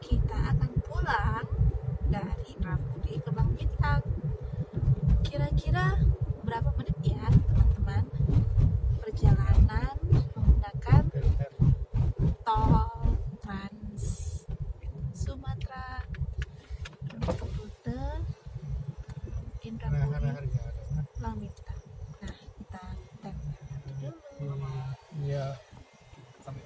kita akan pulang dari Ramudi ke Bang Bintang. Kira-kira berapa menit ya teman-teman perjalanan menggunakan tol Trans Sumatera rute Indrapuri Bang Bintang. Nah, kita tempel dulu. Iya. Sampai.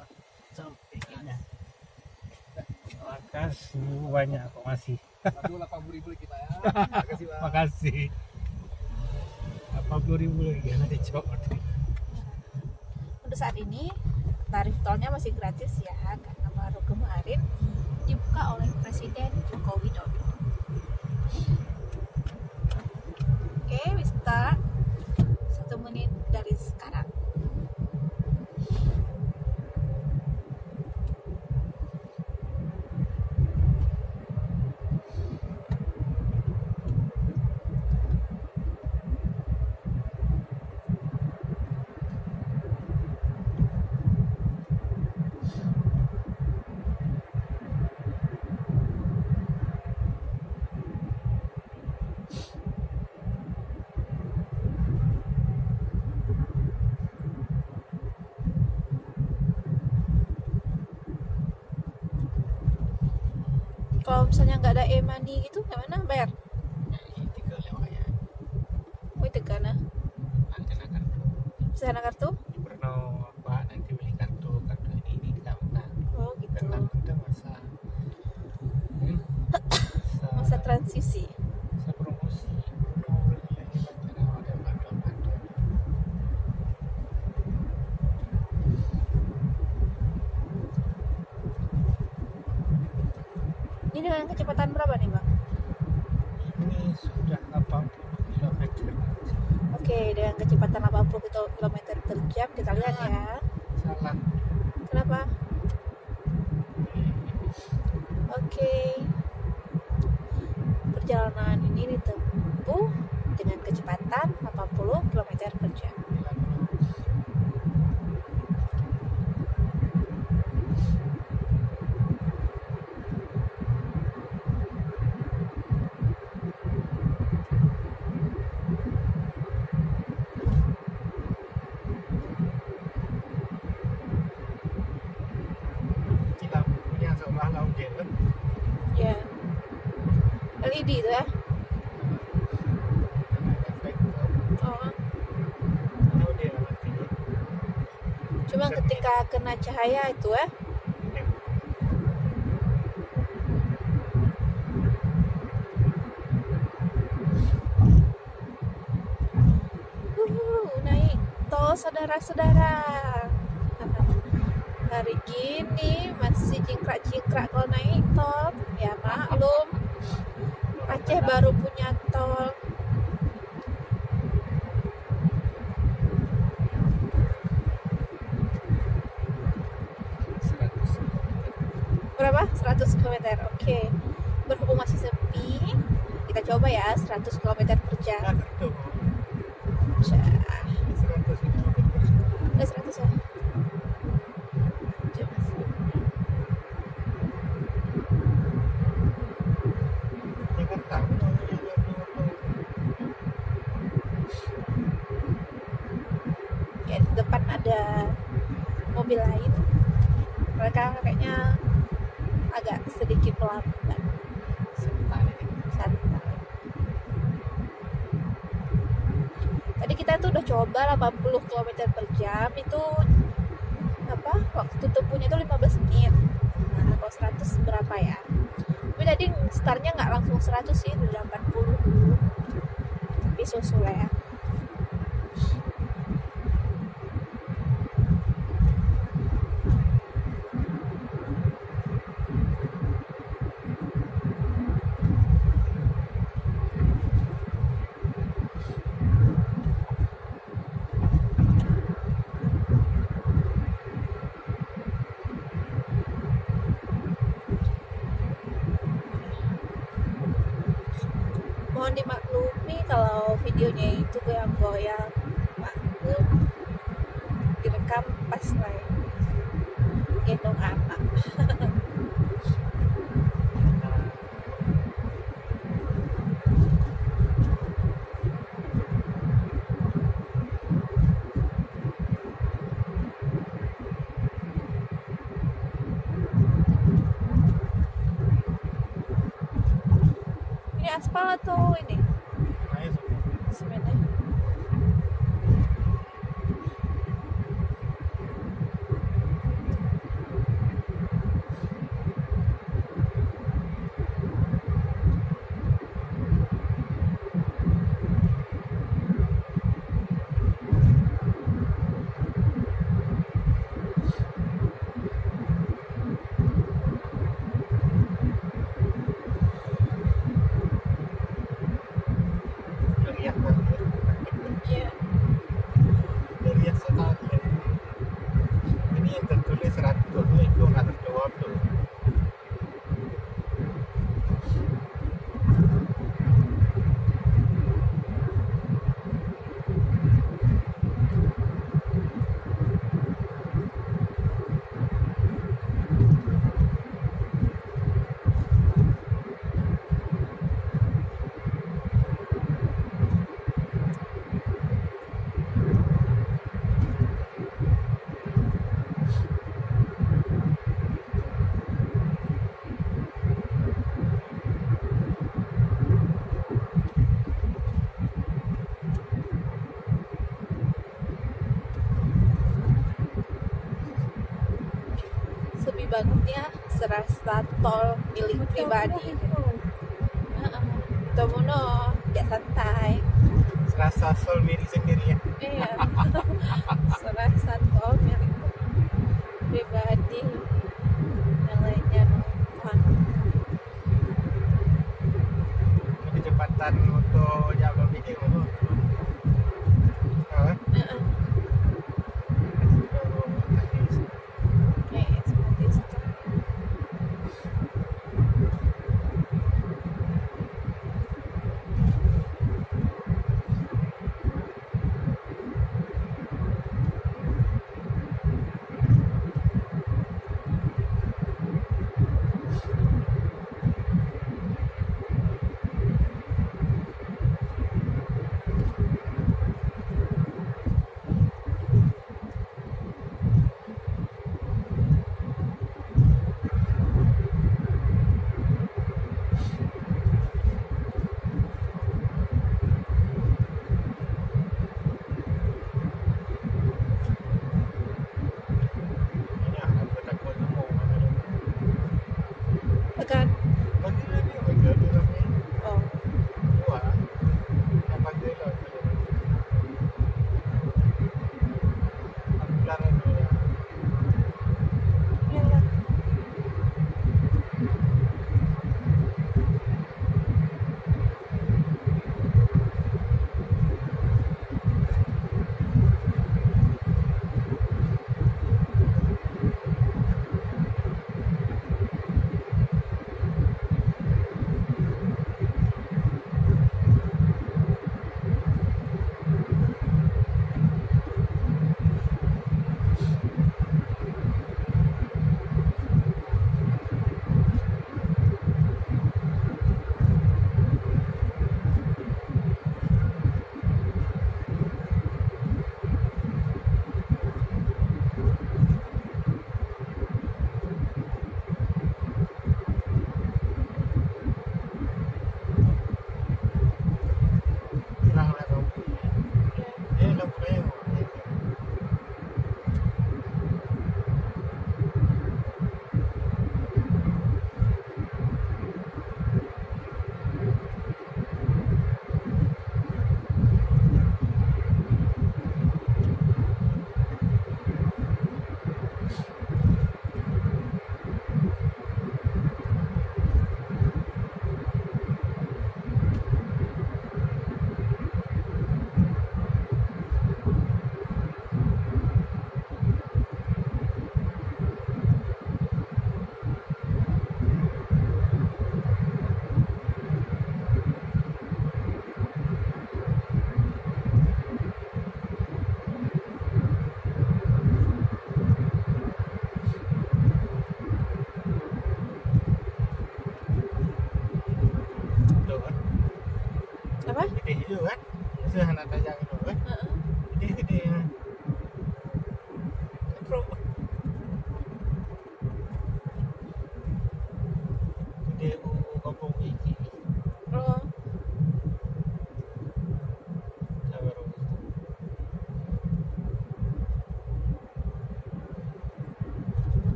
Makasih banyak kok masih. 80.000 kita ya. Makasih Bang. Makasih. 80.000 lagi ya nanti coba. Untuk saat ini tarif tolnya masih gratis ya karena baru kemarin dibuka oleh Presiden Joko Widodo. Oke, we start 1 menit dari sekarang. Kalau misalnya nggak ada e-money gitu, gimana bayar? Tiga lewat ya. Wih tekan nah. Nanti akan Bisa ada kartu? pernah apa nanti beli kartu ini tidak pernah. Oh gitu. Karena kita masa Masa transisi. masa promosi. Ada bantuan. Ini dengan kecepatan berapa nih bang? Ini sudah 80 km. Oke, dengan kecepatan 80 km per jam kita lihat ya. Salah. Kenapa? Oke. Perjalanan ini ditempuh dengan kecepatan 80 km per jam. Lampunya seolah lampu jalan. Ya. LED itu ya. Oh. Cuma ketika kena cahaya itu ya. Naik tol saudara-saudara. Hari gini masih cingkrak-cingkrak kalau naik tol. Ya maklum, Aceh baru punya tol. Berapa? 100 km. Oke. Berhubung masih sepi, kita coba ya 100 km per jam. Udah 100 ya. Kayak di depan ada mobil lain. Mereka kayaknya agak sedikit pelambat. Santai. Tadi kita tuh udah coba 80 km per jam itu apa? Waktu tempuhnya itu 15 menit. Nah, kalau 100 berapa ya? Tapi tadi startnya nggak langsung 100 sih, udah 80 dulu. Tapi susul ya. Mohon dimaklumi kalau videonya itu goyang-goyang, maklum direkam pas lagi gendong anak. aspal atau ini Ayo semua. semennya? Meriah banget. Iya. Meriah sekali. Ini yang tertulis Ratu itu nggak terjawab tuh. Sepi banget ya, serasa tol milik pribadi. Heeh. Itu mono, gak santai. Serasa soul diri sendiri ya. Iya. Serasa tol milik pribadi. Yang lainnya numpang. Kecepatan untuk Jawa bikin itu. Heeh. Oke, seperti itu. Ini aku takut nemu. Tekan. Bagi ini namanya. Oh, Wah, apa dia lah? Aku larang dulu ya. iya lah.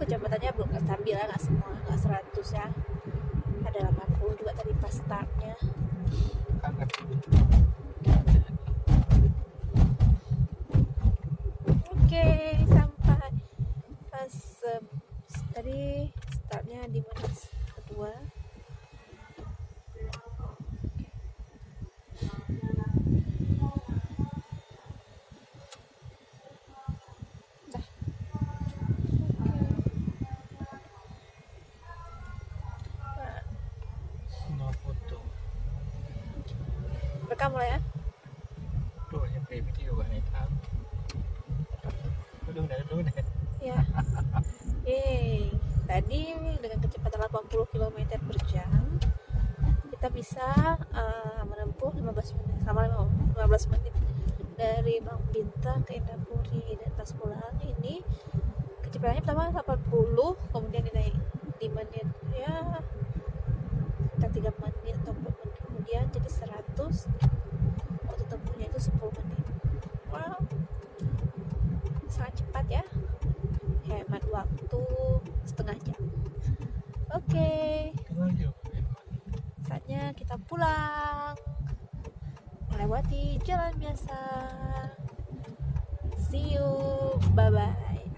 kecepatannya belum stabil ya, nggak semua, nggak 100 ya, ada 80 juga tadi pas startnya. Kan Oke, sampai pas tadi startnya di menit kedua. Dah. Oke. no foto. Rekam mulai ya. Tuh yang kayak video kan itu. Dudung deh. Ya. Yeay. Tadi dengan kecepatan 80 km per jam kita bisa menempuh 15 menit sama 15 menit dari Bang Binta ke Indapuri. Dan pas pulang ini kecepatannya pertama 80, kemudian dinaik di menit ya kita 3 menit atau 4 menit kemudian jadi 100. Waktu tempuhnya itu 10 menit. Wow, sangat cepat ya, hemat waktu setengah jam. Oke, Kenal juga. saatnya kita pulang melewati jalan biasa. See you, bye bye.